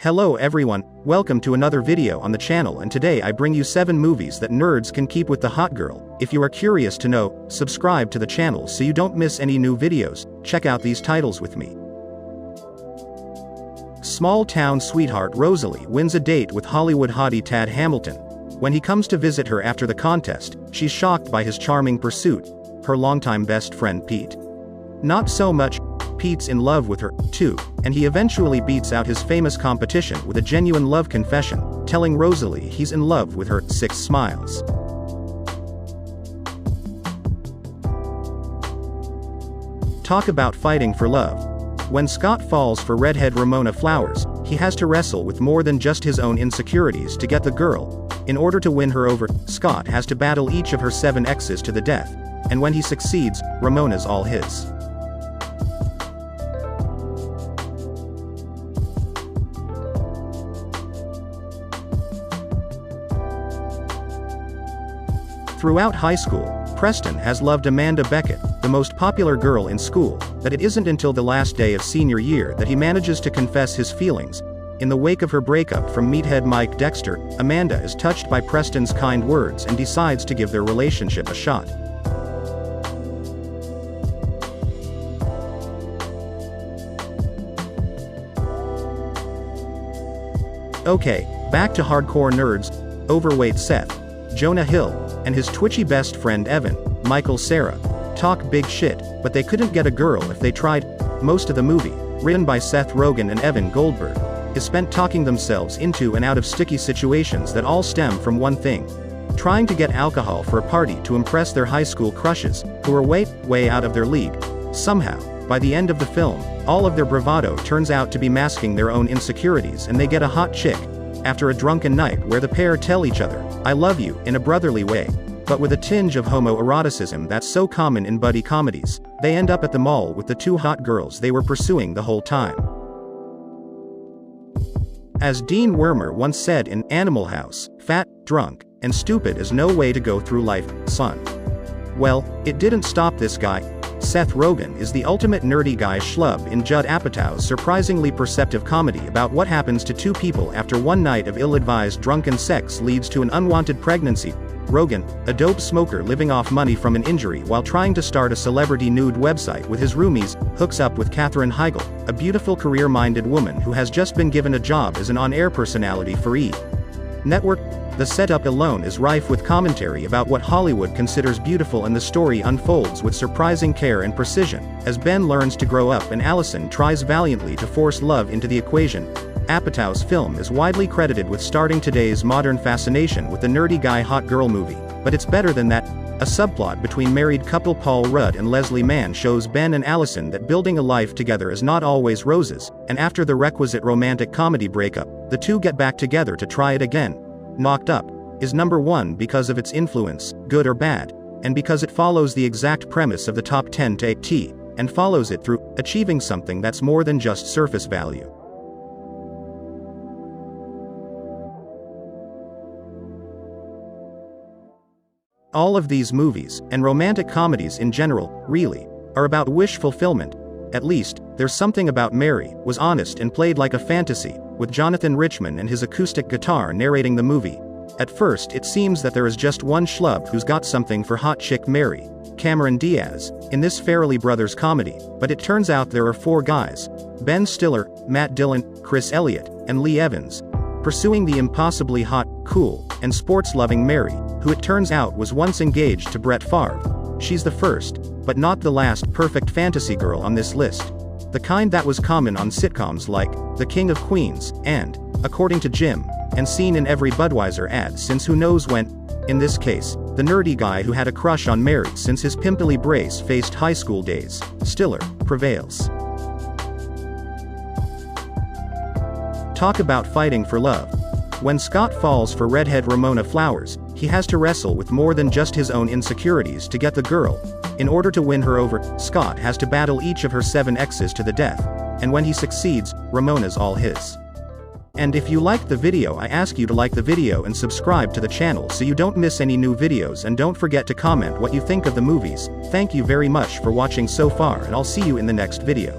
Hello everyone, welcome to another video on the channel, and today I bring you 7 movies that nerds can keep with the hot girl. If you are curious to know, subscribe to the channel so you don't miss any new videos. Check out these titles with me. Small-town sweetheart Rosalie wins a date with Hollywood hottie Tad Hamilton. When he comes to visit her after the contest, she's shocked by his charming pursuit, her longtime best friend Pete. Not so much. Pete's in love with her, too, and he eventually beats out his famous competition with a genuine love confession, telling Rosalie he's in love with her. 6 Smiles. Talk about fighting for love. When Scott falls for redhead Ramona Flowers, he has to wrestle with more than just his own insecurities to get the girl. In order to win her over, Scott has to battle each of her 7 exes to the death, and when he succeeds, Ramona's all his. Throughout high school, Preston has loved Amanda Beckett, the most popular girl in school, but it isn't until the last day of senior year that he manages to confess his feelings. In the wake of her breakup from meathead Mike Dexter, Amanda is touched by Preston's kind words and decides to give their relationship a shot. Okay, back to hardcore nerds. Overweight Seth, Jonah Hill, and his twitchy best friend Evan, Michael Cera, talk big shit, but they couldn't get a girl if they tried. Most of the movie, written by Seth Rogen and Evan Goldberg, is spent talking themselves into and out of sticky situations that all stem from one thing: trying to get alcohol for a party to impress their high school crushes, who are way out of their league. Somehow, by the end of the film, all of their bravado turns out to be masking their own insecurities, and they get a hot chick. After a drunken night where the pair tell each other, "I love you," in a brotherly way, but with a tinge of homoeroticism that's so common in buddy comedies, they end up at the mall with the 2 hot girls they were pursuing the whole time. As Dean Wormer once said in Animal House, "Fat, drunk, and stupid is no way to go through life, son." Well, it didn't stop this guy. Seth Rogen is the ultimate nerdy guy schlub in Judd Apatow's surprisingly perceptive comedy about what happens to 2 people after one night of ill-advised drunken sex leads to an unwanted pregnancy. Rogen, a dope smoker living off money from an injury while trying to start a celebrity nude website with his roomies, hooks up with Katherine Heigl, a beautiful career-minded woman who has just been given a job as an on-air personality for E! Network. The setup alone is rife with commentary about what Hollywood considers beautiful, and the story unfolds with surprising care and precision, as Ben learns to grow up and Allison tries valiantly to force love into the equation. Apatow's film is widely credited with starting today's modern fascination with the nerdy guy hot girl movie, but it's better than that. A subplot between married couple Paul Rudd and Leslie Mann shows Ben and Allison that building a life together is not always roses, and after the requisite romantic comedy breakup, the 2 get back together to try it again. Knocked Up is number 1 because of its influence, good or bad, and because it follows the exact premise of the top 10 to a T, and follows it through, achieving something that's more than just surface value. All of these movies, and romantic comedies in general, really, are about wish fulfillment. At least, There's Something About Mary was honest and played like a fantasy, with Jonathan Richman and his acoustic guitar narrating the movie. At first it seems that there is just one schlub who's got something for hot chick Mary, Cameron Diaz, in this Farrelly Brothers comedy, but it turns out there are 4 guys: Ben Stiller, Matt Dillon, Chris Elliott, and Lee Evans, pursuing the impossibly hot, cool, and sports-loving Mary, who it turns out was once engaged to Brett Favre. She's the first, but not the last, perfect fantasy girl on this list. The kind that was common on sitcoms like The King of Queens, and, According to Jim, and seen in every Budweiser ad since who knows when. In this case, the nerdy guy who had a crush on Mary since his pimply brace faced high school days, Stiller, prevails. Talk about fighting for love. When Scott falls for redhead Ramona Flowers, he has to wrestle with more than just his own insecurities to get the girl. In order to win her over, Scott has to battle each of her 7 exes to the death, and when he succeeds, Ramona's all his. And if you liked the video, I ask you to like the video and subscribe to the channel so you don't miss any new videos, and don't forget to comment what you think of the movies. Thank you very much for watching so far, and I'll see you in the next video.